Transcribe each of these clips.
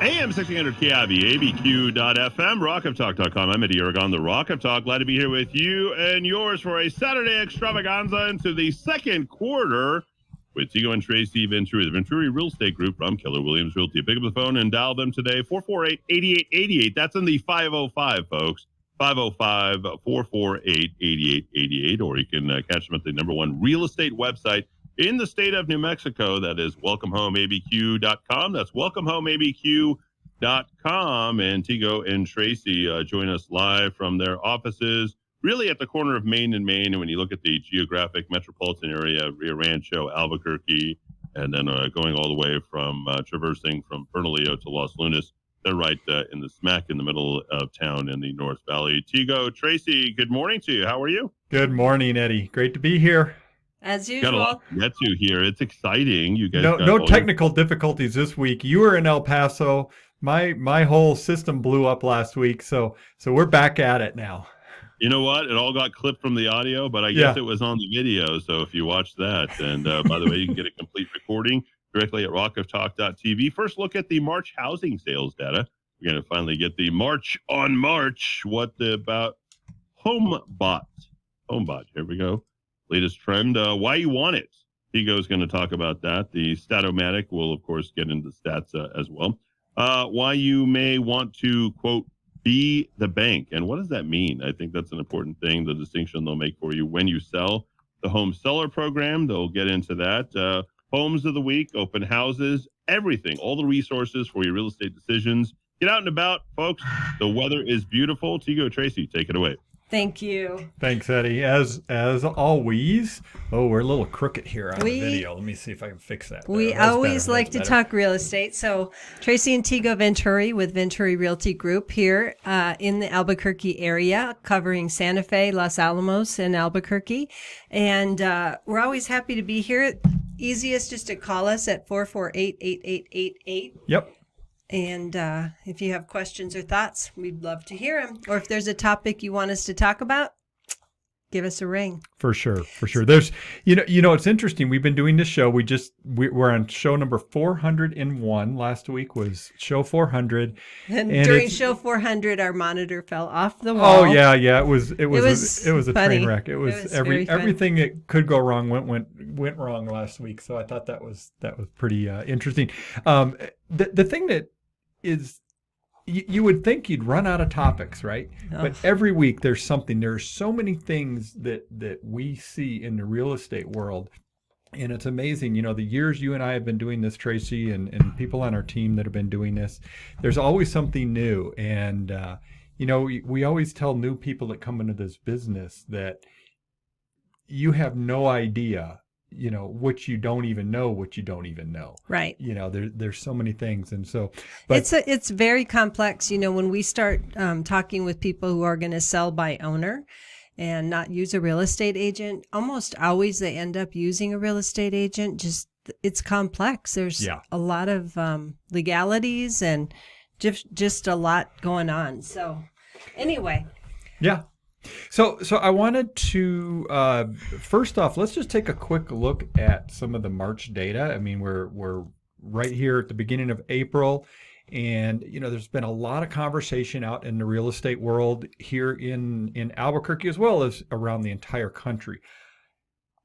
AM 1600 KIV, ABQ.FM, rockoftalk.com. I'm Eddie Aragon, the Rock of Talk. Glad to be here with you and yours for a Saturday extravaganza into the second quarter with Tego and Tracy Venturi, the Venturi Real Estate Group from Keller Williams Realty. Pick up the phone and dial them today, 448-8888. That's in the 505, folks. 505-448-8888. Or you can catch them at the number one real estate website in the state of New Mexico. That is welcomehomeabq.com. That's welcomehomeabq.com. And Tego and Tracy join us live from their offices, really at the corner of Main and Main. And when you look at the geographic metropolitan area, Rio Rancho, Albuquerque, and then going all the way from traversing from Bernalillo to Los Lunas, they're right in the smack in the middle of town in the North Valley. Tego, Tracy, good morning to you. How are you? Good morning, Eddie. Great to be here. As usual. Got a lot to get to here. It's exciting. You guys no technical difficulties this week. You were in El Paso. My whole system blew up last week, so we're back at it now. You know what? It all got clipped from the audio, but I guess it was on the video. So if you watch that, and by the way, you can get a complete recording directly at rockoftalk.tv. First look at the March housing sales data. We're going to finally get the March on March. What about HomeBot? HomeBot. Here we go. Latest trend. Why you want it? Tego's going to talk about that. The Statomatic will, of course, get into stats as well. Why you may want to, quote, be the bank. And what does that mean? I think that's an important thing, the distinction they'll make for you when you sell. The home seller program, they'll get into that. Homes of the week, open houses, everything, all the resources for your real estate decisions. Get out and about, folks. The weather is beautiful. Tego, Tracy, take it away. Thank you. Thanks, Eddie. As always. Oh, we're a little crooked here on the video. Let me see if I can fix that. We always like to talk real estate. So Tracy and Tego Venturi with Venturi Realty Group here in the Albuquerque area, covering Santa Fe, Los Alamos, and Albuquerque. And we're always happy to be here. Easiest just to call us at 448-8888. Yep. And if you have questions or thoughts, we'd love to hear them. Or if there's a topic you want us to talk about, give us a ring. For sure. There's, it's interesting. We've been doing this show. We're on show number 401. Last week was show 400. And during show 400, our monitor fell off the wall. Oh yeah. It was a funny. train wreck. It was everything that could go wrong went wrong last week. So I thought that was pretty interesting. The thing that is, you would think you'd run out of topics, right? Oh. But every week there's something. There's so many things that we see in the real estate world. And it's amazing, the years you and I have been doing this, Tracy, and people on our team that have been doing this, there's always something new. And, we always tell new people that come into this business that you have no idea what you don't even know, Right. There's so many things. And so, but it's very complex. When we start talking with people who are going to sell by owner and not use a real estate agent, almost always they end up using a real estate agent. It's complex. There's a lot of legalities and just a lot going on. So anyway. Yeah. So I wanted to, first off, let's just take a quick look at some of the March data. I mean, we're right here at the beginning of April, and, there's been a lot of conversation out in the real estate world here in Albuquerque, as well as around the entire country.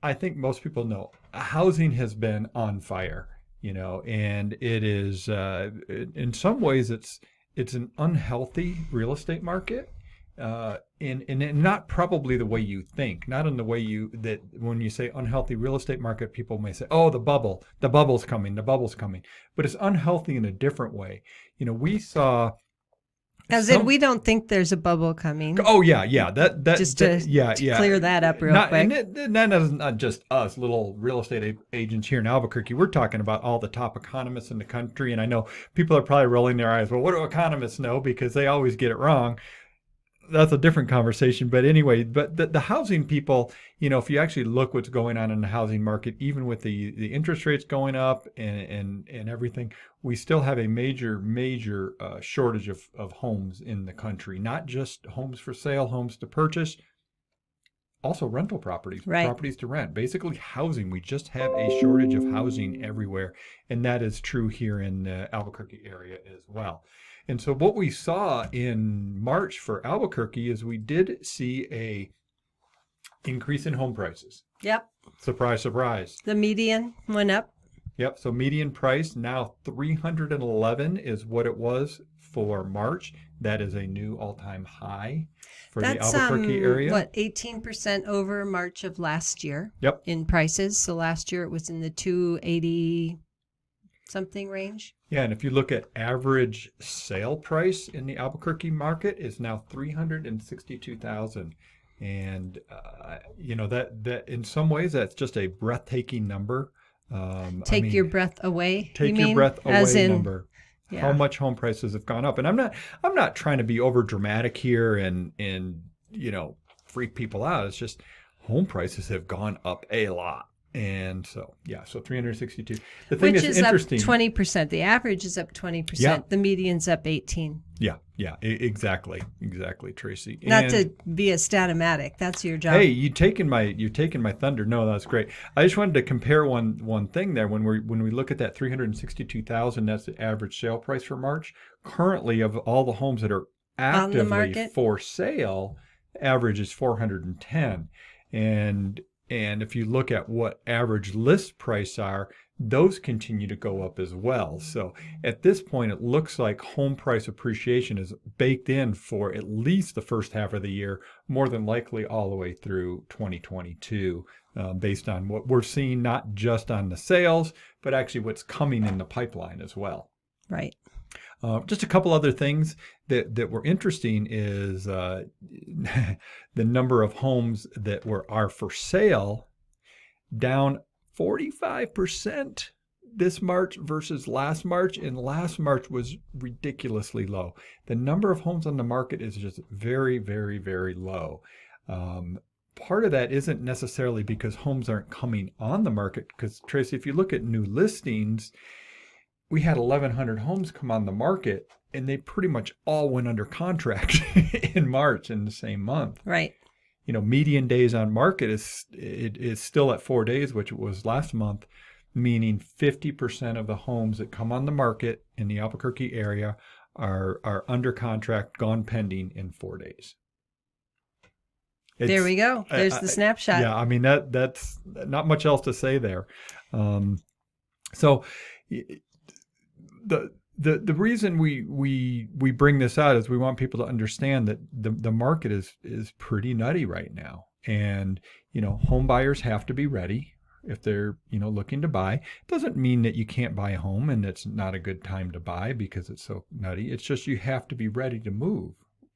I think most people know housing has been on fire, and it is, in some ways it's an unhealthy real estate market. And not probably the way you think, not in the way that when you say unhealthy real estate market, people may say, oh, the bubble's coming. But it's unhealthy in a different way. We saw. As in, we don't think there's a bubble coming. Oh yeah. Clear that up real quick. And that is not just us, little real estate agents here in Albuquerque. We're talking about all the top economists in the country. And I know people are probably rolling their eyes. Well, what do economists know? Because they always get it wrong. That's a different conversation. But anyway, the housing people, if you actually look what's going on in the housing market, even with the interest rates going up and everything, we still have a major shortage of homes in the country, not just homes for sale, homes to purchase. also rental properties, Right. properties to rent, basically housing. We just have a shortage of housing everywhere. And that is true here in the Albuquerque area as well. And so what we saw in March for Albuquerque is we did see a increase in home prices. Yep. Surprise, surprise. The median went up. Yep. So median price now 311 is what it was for March. That is a new all-time high for That's the Albuquerque area. what, 18% over March of last year. Yep. In prices. So last year it was in the 280 something range. Yeah, and if you look at average sale price in the Albuquerque market is now 362,000. And that in some ways that's just a breathtaking number. Take your breath away. Take you your mean? breath As away in, number. yeah. How much home prices have gone up. And I'm not trying to be over dramatic here and freak people out. It's just home prices have gone up a lot. And so 362. The thing Which that's is up interesting, 20%. The average is up 20%. Yeah. The median's up 18. exactly, Tracy. Not And, to be a statomatic. That's your job. hey, you're taking my thunder. No, that's great. I just wanted to compare one thing there. When we look at that 362,000, that's the average sale price for March. Currently, of all the homes that are On the actively market? for sale, average is 410. And if you look at what average list price are, those continue to go up as well. So at this point, it looks like home price appreciation is baked in for at least the first half of the year, more than likely all the way through 2022, based on what we're seeing, not just on the sales, but actually what's coming in the pipeline as well. Right. Just a couple other things that were interesting is the number of homes that are for sale down 45% this March versus last March, and last March was ridiculously low. The number of homes on the market is just very, very, very low. Part of that isn't necessarily because homes aren't coming on the market, because Tracy, if you look at new listings, we had 1,100 homes come on the market, and they pretty much all went under contract in March in the same month. Right. Median days on market is still at 4 days, which it was last month, meaning 50% of the homes that come on the market in the Albuquerque area are under contract, gone pending in 4 days. There we go. There's the snapshot. Yeah, I mean that's not much else to say there. So the reason we bring this out is we want people to understand that the market is pretty nutty right now, and home buyers have to be ready if they're looking to buy. It doesn't mean that you can't buy a home and it's not a good time to buy because it's so nutty. It's just you have to be ready to move.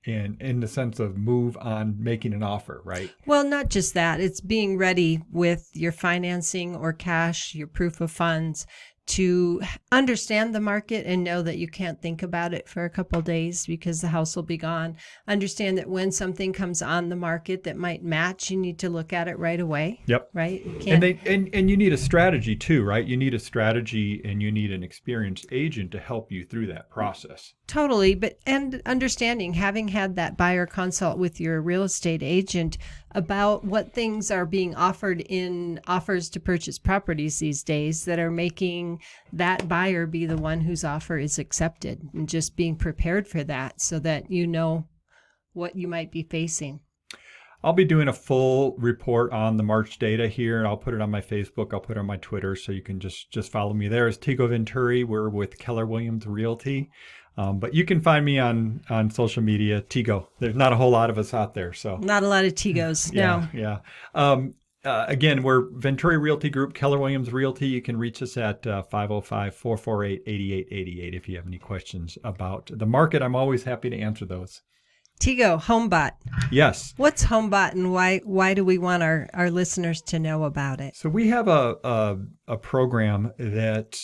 And in the sense of move on making an offer, right? Well, not just that. It's being ready with your financing or cash, your proof of funds, to understand the market and know that you can't think about it for a couple of days because the house will be gone. Understand that when something comes on the market that might match, you need to look at it right away. Yep. Right? You can't... And you need a strategy too, right? You need a strategy and you need an experienced agent to help you through that process. Totally. And understanding, having had that buyer consult with your real estate agent about what things are being offered in offers to purchase properties these days that are making that buyer be the one whose offer is accepted, and just being prepared for that so that you know what you might be facing. I'll be doing a full report on the March data here. I'll put it on my Facebook. I'll put it on my Twitter, so you can just follow me there. It's Tego Venturi. We're with Keller Williams Realty. But you can find me on social media, Tego. There's not a whole lot of us out there. So not a lot of Tegos, no. Yeah. Again, we're Venturi Realty Group, Keller Williams Realty. You can reach us at 505-448-8888 if you have any questions about the market. I'm always happy to answer those. Tego, HomeBot. Yes. What's HomeBot, and why do we want our listeners to know about it? So we have a program that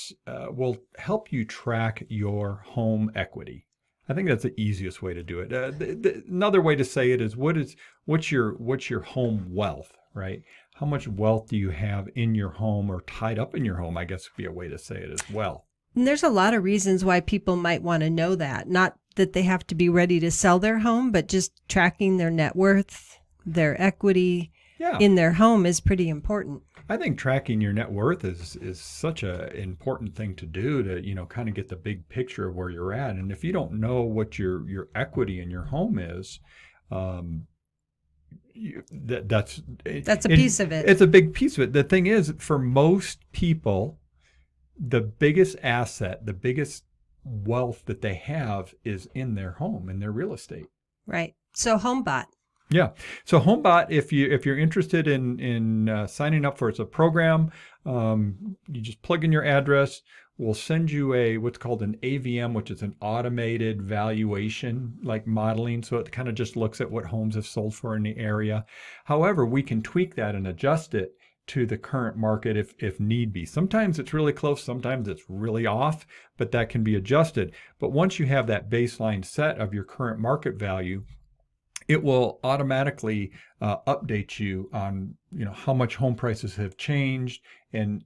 will help you track your home equity. I think that's the easiest way to do it. Another way to say it is what's your home wealth, right? How much wealth do you have in your home or tied up in your home, I guess would be a way to say it as well. And there's a lot of reasons why people might want to know that. Not that they have to be ready to sell their home, but just tracking their net worth, their equity, in their home is pretty important. I think tracking your net worth is such a important thing to do to, kind of get the big picture of where you're at. And if you don't know what your equity in your home is, that's a piece of it. It's a big piece of it. The thing is, for most people, the biggest asset, the biggest wealth that they have is in their home, in their real estate. Right. So HomeBot. Yeah. So HomeBot, if you're interested in signing up for it's a program, you just plug in your address. We'll send you what's called an AVM, which is an automated valuation, like modeling. So it kind of just looks at what homes have sold for in the area. However, we can tweak that and adjust it to the current market if need be. Sometimes it's really close, sometimes it's really off, but that can be adjusted. But once you have that baseline set of your current market value, it will automatically update you on how much home prices have changed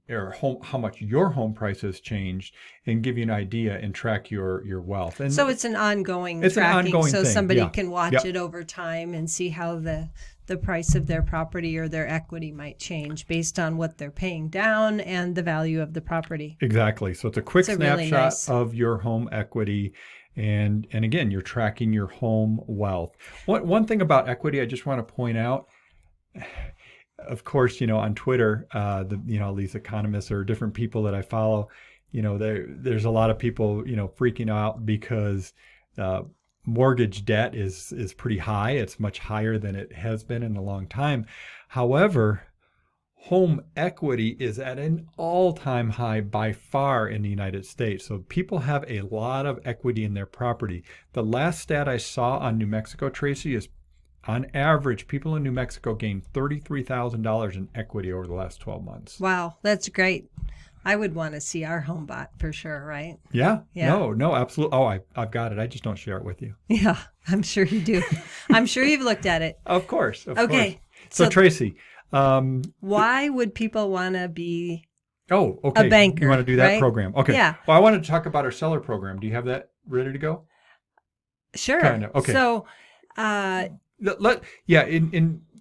or how much your home price has changed, and give you an idea and track your wealth. And so it's an ongoing tracking, an ongoing so thing. Somebody Yeah. can watch Yep. it over time and see how the price of their property or their equity might change based on what they're paying down and the value of the property. Exactly. So it's a quick It's a really snapshot nice of your home equity. And again, you're tracking your home wealth. One thing about equity I just want to point out, of course, on Twitter, these economists or different people that I follow, there's a lot of people, freaking out because mortgage debt is pretty high. It's much higher than it has been in a long time. However, home equity is at an all-time high by far in the United States. So people have a lot of equity in their property. The last stat I saw on New Mexico, Tracy, is on average, people in New Mexico gained $33,000 in equity over the last 12 months. Wow, that's great. I would want to see our HomeBot for sure, right? Yeah. No, absolutely. Oh, I've got it. I just don't share it with you. Yeah, I'm sure you do. I'm sure you've looked at it. Of course. Okay. Course. So Tracy, why would people want to be okay. a banker? You want to do that right? program? Okay. Yeah. Well, I wanted to talk about our seller program. Do you have that ready to go? Sure. Kind of. Okay. So, in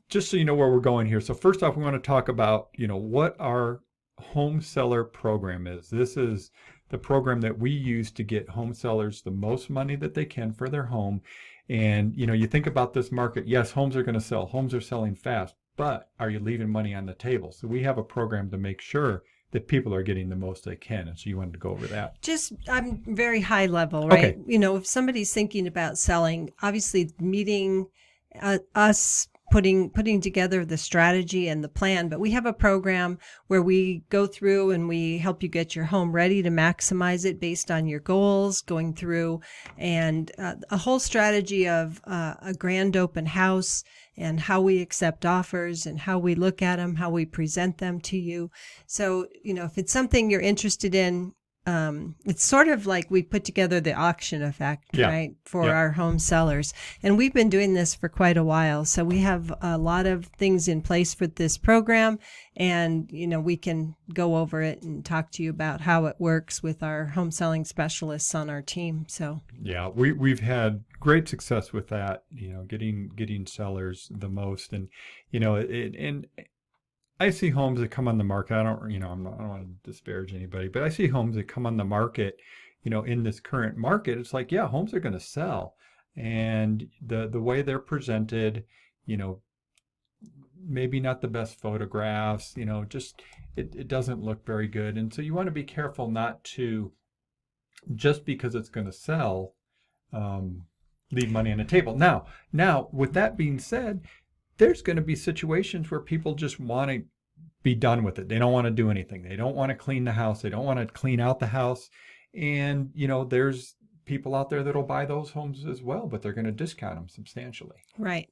just so you know where we're going here. So first off, we want to talk about what our home seller program is. This is the program that we use to get home sellers the most money that they can for their home. And you think about this market. Yes, homes are going to sell. Homes are selling fast. But are you leaving money on the table? So we have a program to make sure that people are getting the most they can. And so you wanted to go over that. I'm very high level, right? Okay. If somebody's thinking about selling, obviously meeting us, putting together the strategy and the plan, but we have a program where we go through and we help you get your home ready to maximize it based on your goals, going through and a whole strategy of a grand open house and how we accept offers and how we look at them, how we present them to you. So, if it's something you're interested in, it's sort of like we put together the auction effect, right, for our home sellers. And we've been doing this for quite a while. So we have a lot of things in place for this program. And, we can go over it and talk to you about how it works with our home selling specialists on our team. So, yeah, we've had great success with that, getting sellers the most. And, and I see homes that come on the market. I don't want to disparage anybody, but I see homes that come on the market, in this current market. It's like, homes are going to sell, and the way they're presented, maybe not the best photographs, just it doesn't look very good. And so you want to be careful not to, just because it's going to sell, leave money on the table. Now, with that being said, there's going to be situations where people just want to be done with it. They don't want to do anything. They don't want to clean the house. They don't want to clean out the house. And, there's people out there that'll buy those homes as well, but they're going to discount them substantially. Right.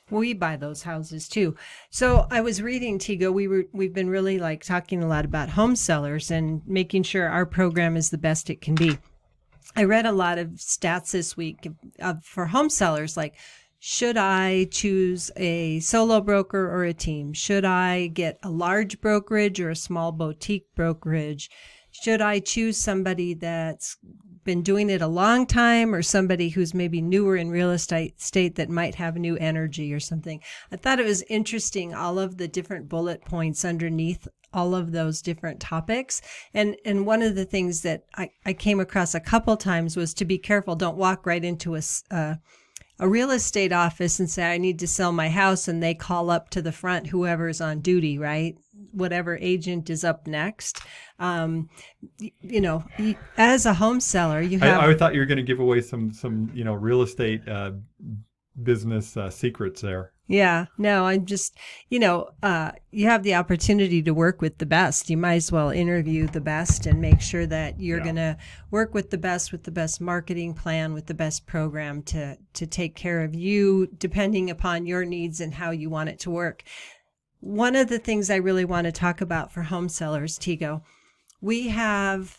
We buy those houses too. So I was reading, Tego, we've been really talking a lot about home sellers and making sure our program is the best it can be. I read a lot of stats this week for home sellers, should I choose a solo broker or a team? Should I get a large brokerage or a small boutique brokerage? Should I choose somebody that's been doing it a long time, or somebody who's maybe newer in real estate that might have new energy or something. I thought it was interesting, all of the different bullet points underneath all of those different topics. And one of the things that I came across a couple times was to be careful. Don't walk right into a real estate office and say, I need to sell my house, and they call up to the front whoever's on duty, right? Whatever agent is up next. As a home seller, you have... I thought you were going to give away some real estate business secrets there. Yeah, no, I'm just, you have the opportunity to work with the best. You might as well interview the best and make sure that you're going to work with the best marketing plan, with the best program to take care of you, depending upon your needs and how you want it to work. One of the things I really want to talk about for home sellers, Tego, we have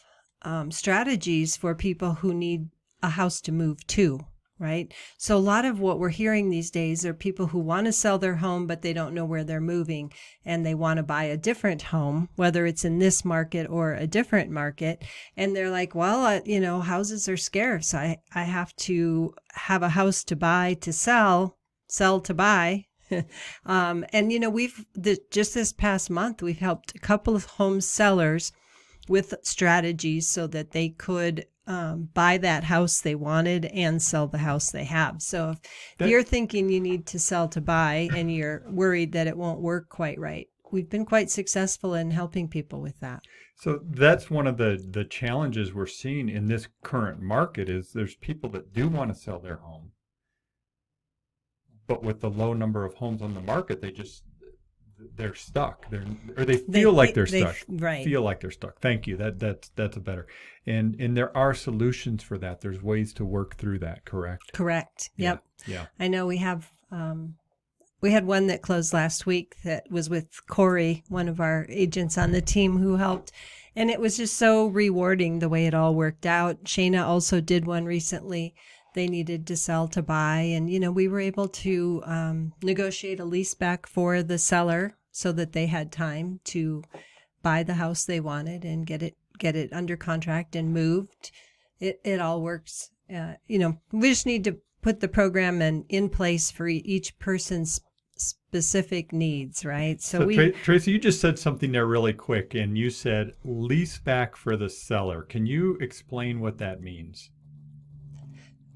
strategies for people who need a house to move to. Right? So a lot of what we're hearing these days are people who want to sell their home, but they don't know where they're moving, and they want to buy a different home, whether it's in this market or a different market. And they're like, well, houses are scarce. I have to have a house to buy, to sell to buy. Just this past month, we've helped a couple of home sellers with strategies so that they could buy that house they wanted and sell the house they have. So if you're thinking you need to sell to buy and you're worried that it won't work quite right, we've been quite successful in helping people with that. So that's one of the challenges we're seeing in this current market is there's people that do want to sell their home, but with the low number of homes on the market, they're stuck. They feel like they're stuck. Right. Feel like they're stuck. Thank you. That's a better. And there are solutions for that. There's ways to work through that. Correct. Correct. Yep. Yeah. I know we have. We had one that closed last week that was with Corey, one of our agents on the team who helped, and it was just so rewarding the way it all worked out. Shayna also did one recently. They needed to sell to buy, and we were able to negotiate a lease back for the seller so that they had time to buy the house they wanted and get it under contract and moved. It all works. We just need to put the program in place for each person's specific needs, right? So Tracy, you just said something there really quick, and you said lease back for the seller. Can you explain what that means?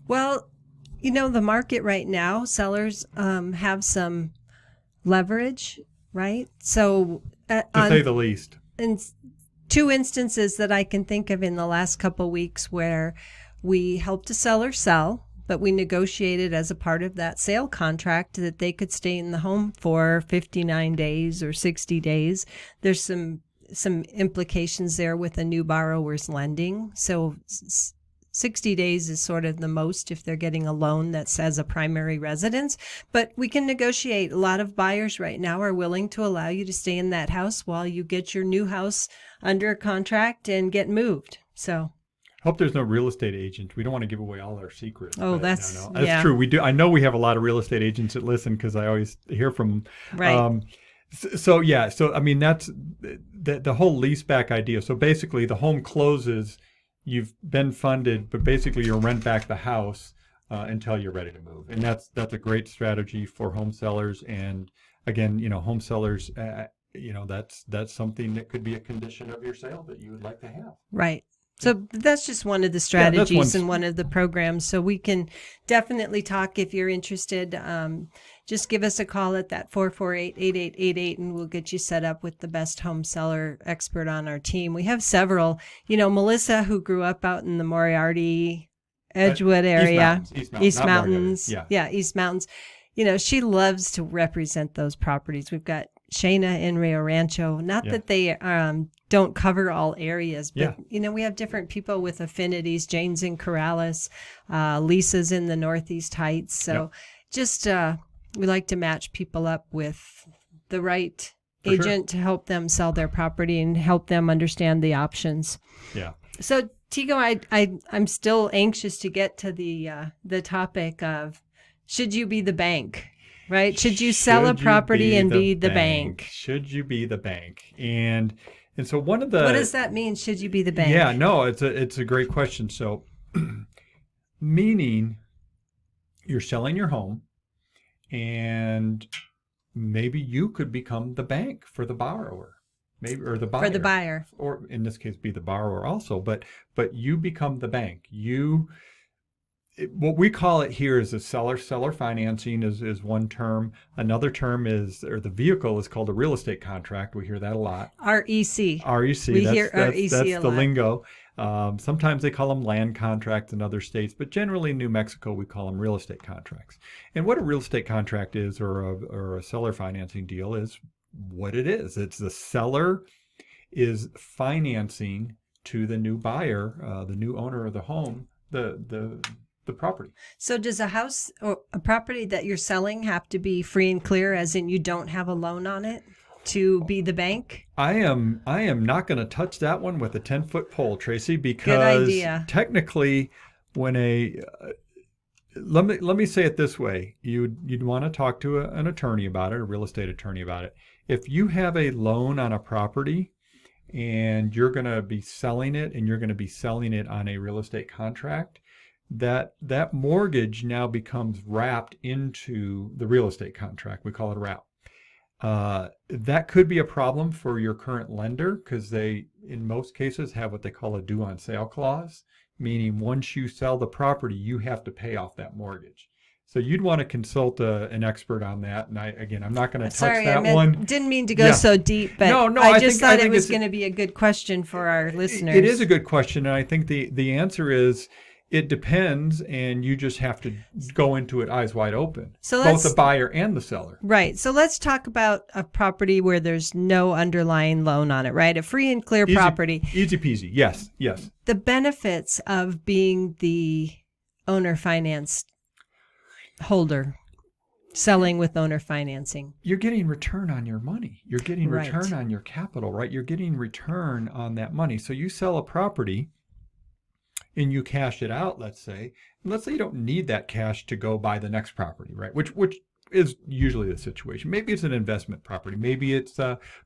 Well, the market right now, sellers have some leverage, right? So, to say the least. In two instances that I can think of in the last couple of weeks where we helped a seller sell, but we negotiated as a part of that sale contract that they could stay in the home for 59 days or 60 days. There's some implications there with a new borrower's lending. So 60 days is sort of the most if they're getting a loan that says a primary residence, but we can negotiate. A lot of buyers right now are willing to allow you to stay in that house while you get your new house under contract and get moved. So hope there's no real estate agent. We don't want to give away all our secrets. Oh, that's true. We do. I know we have a lot of real estate agents that listen because I always hear from them. Right. So I mean, that's the whole lease back idea. So basically the home closes, you've been funded, but basically you rent back the house until you're ready to move. And that's a great strategy for home sellers. And again, home sellers, that's something that could be a condition of your sale that you would like to have. Right. So that's just one of the strategies and one of the programs. So we can definitely talk if you're interested. Just give us a call at that 448-8888 and we'll get you set up with the best home seller expert on our team. We have several, Melissa, who grew up out in the Moriarty, Edgewood area, East Mountains. Yeah, East Mountains. She loves to represent those properties. We've got Shayna in Rio Rancho. Not that they don't cover all areas, but we have different people with affinities. Jane's in Corrales, Lisa's in the Northeast Heights. So just we like to match people up with the right agent to help them sell their property and help them understand the options. Yeah. So Tego, I'm still anxious to get to the topic of, should you be the bank? Right? Should you sell a property and be the bank? Should you be the bank? And so one of the... What does that mean? Should you be the bank? Yeah, no, it's a great question. So Meaning you're selling your home and maybe you could become the bank for the borrower, maybe, or the buyer. For the buyer. Or in this case, be the borrower also, but you become the bank. What we call it here is a seller financing is one term. Another term is, or the vehicle is called a real estate contract. We hear that a lot. REC. REC. We that's, hear that's, REC that's a the lot. lingo. Sometimes they call them land contracts in other states, but generally in New Mexico we call them real estate contracts. And what a real estate contract is, or a seller financing deal, is what it is. It's the seller is financing to the new buyer, the new owner of the home, the property. So does a house or a property that you're selling have to be free and clear, as in you don't have a loan on it, to be the bank? I am not going to touch that one with a 10-foot pole, Tracy, because Good idea. Technically, when let me say it this way, you'd want to talk to an attorney about it, a real estate attorney about it. If you have a loan on a property and you're going to be selling it, and you're going to be selling it on a real estate contract, that mortgage now becomes wrapped into the real estate contract. We call it a wrap. That could be a problem for your current lender, because they, in most cases, have what they call a due on sale clause, meaning once you sell the property, you have to pay off that mortgage. So you'd want to consult an expert on that. And I'm not going to touch that one. Didn't mean to go so deep, but no, I just thought think it was going to be a good question for our listeners. It is a good question, and I think the answer is it depends, and you just have to go into it eyes wide open. So both the buyer and the seller. Right. So let's talk about a property where there's no underlying loan on it, right? A free and clear property. Easy peasy. Yes. The benefits of being the owner financed holder, selling with owner financing. You're getting return on your money. You're getting return on your capital, right? You're getting return on that money. So you sell a property and you cash it out, let's say you don't need that cash to go buy the next property, right? Which is usually the situation. Maybe it's an investment property. Maybe it's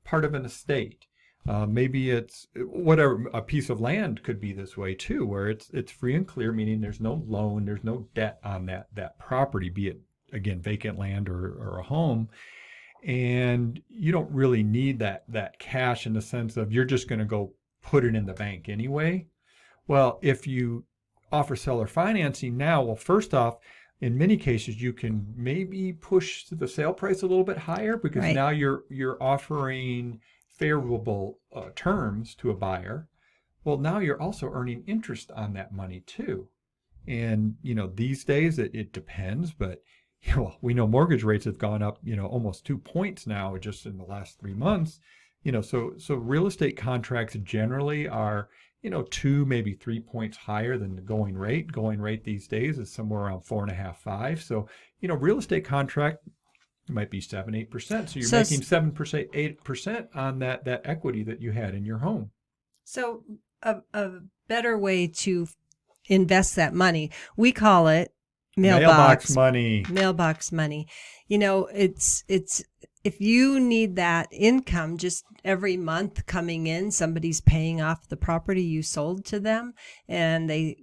part of an estate. Maybe it's whatever. A piece of land could be this way too, where it's free and clear, meaning there's no loan, there's no debt on that property, be it, again, vacant land or a home. And you don't really need that cash in the sense of you're just going to go put it in the bank anyway. Well, if you offer seller financing now, well, first off, in many cases, you can maybe push the sale price a little bit higher, because now you're offering favorable terms to a buyer. Well, now you're also earning interest on that money too. And, these days it depends, but we know mortgage rates have gone up, almost 2 points now just in the last 3 months. So real estate contracts generally are 2, maybe 3 points higher than the going rate. Going rate these days is somewhere around 4.5, 5. So, real estate contract might be 7, 8%. So you're making 7%, 8% on that equity that you had in your home. So a better way to invest that money, we call it mailbox money. Mailbox money. It's if you need that income just every month coming in, somebody's paying off the property you sold to them, and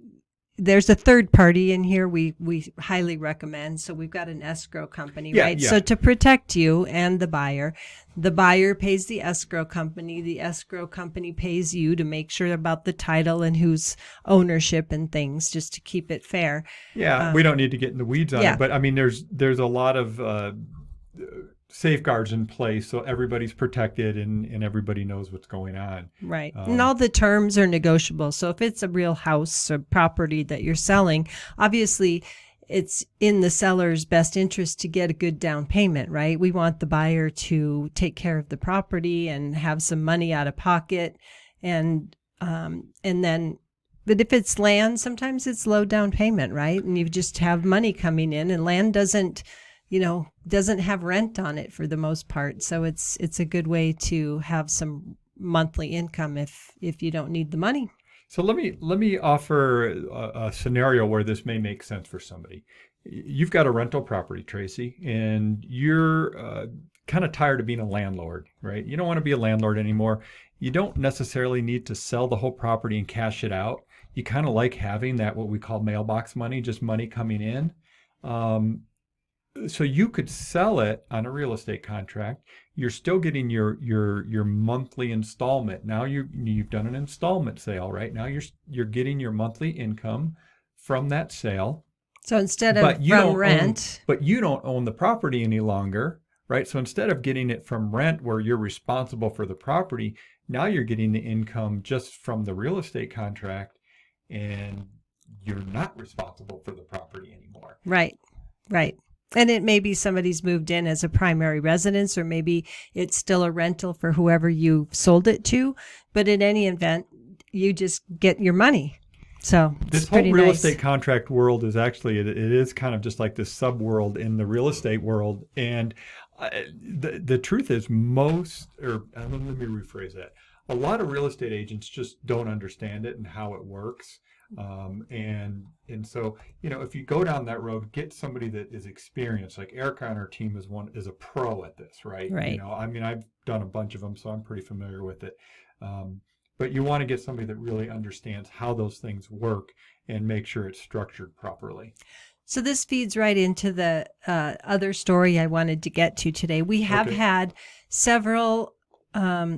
there's a third party in here we highly recommend. So we've got an escrow company, right? Yeah. So to protect you and the buyer pays the escrow company. The escrow company pays you to make sure about the title and whose ownership and things, just to keep it fair. Yeah, we don't need to get in the weeds on it, but I mean, there's a lot of safeguards in place, so everybody's protected and everybody knows what's going on. Right. And all the terms are negotiable. So if it's a real house or property that you're selling, obviously it's in the seller's best interest to get a good down payment, right? We want the buyer to take care of the property and have some money out of pocket. And then, but if it's land, sometimes it's low down payment, right? And you just have money coming in, and land doesn't have rent on it for the most part. So it's a good way to have some monthly income if you don't need the money. So let me offer a scenario where this may make sense for somebody. You've got a rental property, Tracy, and you're kind of tired of being a landlord, right? You don't want to be a landlord anymore. You don't necessarily need to sell the whole property and cash it out. you kind of like having that, what we call mailbox money, just money coming in. So you could sell it on a real estate contract. You're still getting your monthly installment. Now you've done an installment sale, right? Now you're getting your monthly income from that sale. So instead of from rent, but you don't own the property any longer, right? So instead of getting it from rent where you're responsible for the property, now you're getting the income just from the real estate contract, and you're not responsible for the property anymore. Right. And it may be somebody's moved in as a primary residence, or maybe it's still a rental for whoever you sold it to. But in any event, you just get your money. So this whole real estate contract world is actually, it is kind of just like this sub world in the real estate world. And the truth is let me rephrase that. A lot of real estate agents just don't understand it and how it works. And so, if you go down that road, get somebody that is experienced. Like Erica on our team is a pro at this, right? Right. I've done a bunch of them, so I'm pretty familiar with it. But you want to get somebody that really understands how those things work and make sure it's structured properly. So this feeds right into the other story I wanted to get to today. We have had several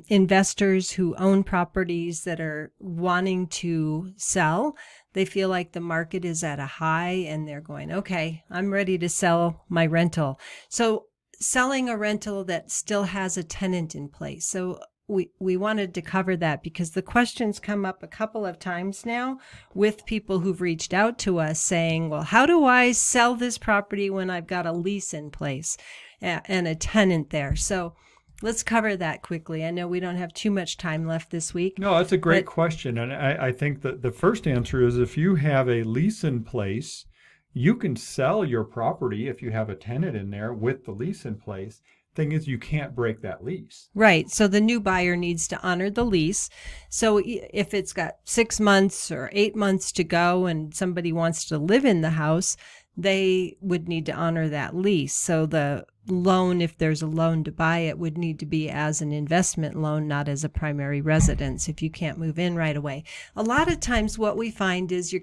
investors who own properties that are wanting to sell. They feel like the market is at a high and they're going, okay, I'm ready to sell my rental. So selling a rental that still has a tenant in place. So we wanted to cover that because the questions come up a couple of times now with people who've reached out to us saying, well, how do I sell this property when I've got a lease in place and a tenant there? So let's cover that quickly. I know we don't have too much time left this week. No, that's a great question. And I think that the first answer is if you have a lease in place, you can sell your property if you have a tenant in there with the lease in place. Thing is, you can't break that lease. Right. So the new buyer needs to honor the lease. So if it's got 6 months or 8 months to go and somebody wants to live in the house, they would need to honor that lease. So the loan, if there's a loan to buy it, would need to be as an investment loan, not as a primary residence if you can't move in right away. A lot of times what we find is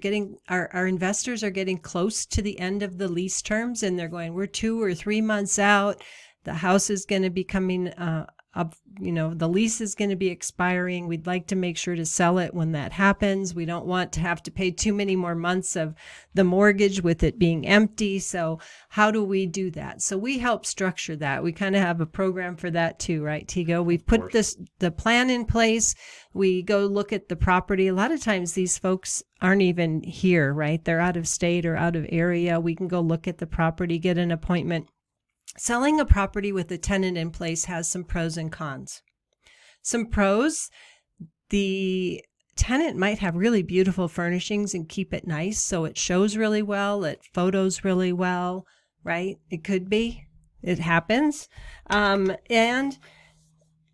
our investors are getting close to the end of the lease terms and they're going, we're 2 or 3 months out. The house is going to be coming up, the lease is going to be expiring. We'd like to make sure to sell it when that happens. We don't want to have to pay too many more months of the mortgage with it being empty. So how do we do that? So we help structure that. We kind of have a program for that too, right, Tego? We've put the plan in place. We go look at the property. A lot of times these folks aren't even here, right? They're out of state or out of area. We can go look at the property, get an appointment. Selling a property with a tenant in place has some pros and cons. Some pros, the tenant might have really beautiful furnishings and keep it nice, so it shows really well, it photos really well, right? It could be. It happens. And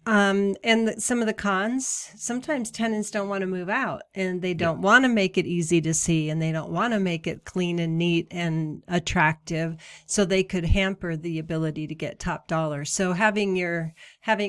some of the cons, sometimes tenants don't want to move out and they don't want to make it easy to see and they don't want to make it clean and neat and attractive. So they could hamper the ability to get top dollar. So having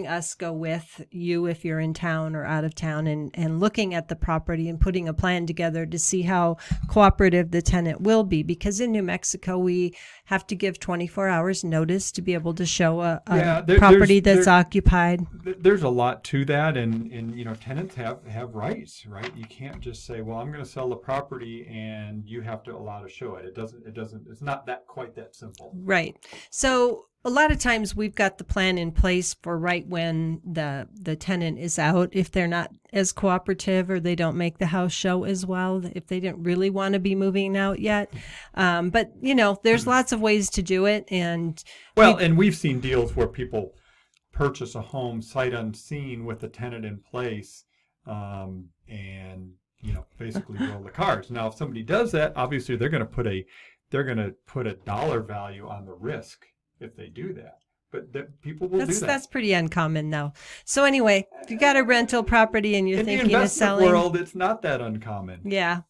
us go with you if you're in town or out of town and looking at the property and putting a plan together to see how cooperative the tenant will be. Because in New Mexico, we have to give 24 hours notice to be able to show a property that's occupied. There's a lot to that, and tenants have rights, right? You can't just say, well, I'm going to sell the property and you have to allow to show it. It's not quite that simple. Right. So a lot of times we've got the plan in place for right when the tenant is out, if they're not as cooperative or they don't make the house show as well, if they didn't really want to be moving out yet. But there's lots of ways to do it. And we've seen deals where people purchase a home sight unseen with the tenant in place, and basically roll the cards. Now, if somebody does that, obviously they're going to put a dollar value on the risk if they do that. But people will do that. That's pretty uncommon, though. So anyway, if you got a rental property and you're thinking of selling, in the investment world, it's not that uncommon. Yeah,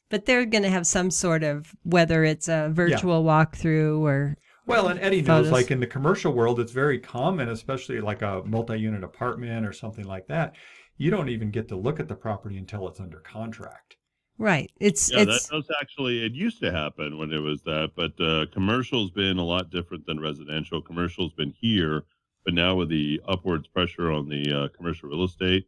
but they're going to have some sort of, whether it's a virtual walkthrough or. Well, and Eddie knows, like in the commercial world, it's very common, especially like a multi-unit apartment or something like that. You don't even get to look at the property until it's under contract. Right. Yeah, that does actually, it used to happen when it was that, but commercial's been a lot different than residential. Commercial's been here, but now with the upwards pressure on the commercial real estate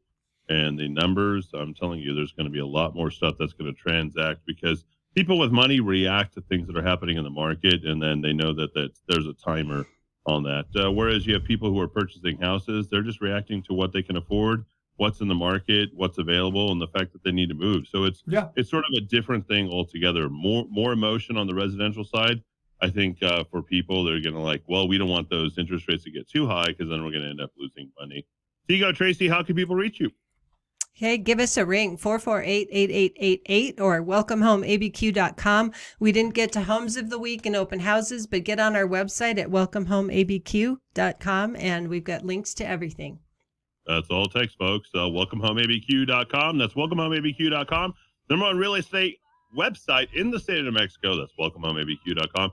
and the numbers, I'm telling you, there's going to be a lot more stuff that's going to transact because people with money react to things that are happening in the market, and then they know that there's a timer on that. Whereas you have people who are purchasing houses, they're just reacting to what they can afford, what's in the market, what's available, and the fact that they need to move. So it's sort of a different thing altogether. More emotion on the residential side. I think for people, they're going to like, well, we don't want those interest rates to get too high because then we're going to end up losing money. Tego, Tracy, how can people reach you? Hey, give us a ring, 448-8888 or welcomehomeabq.com. We didn't get to Homes of the Week and open houses, but get on our website at welcomehomeabq.com, and we've got links to everything. That's all it takes, folks. Welcomehomeabq.com. That's welcomehomeabq.com. Number one real estate website in the state of New Mexico. That's welcomehomeabq.com.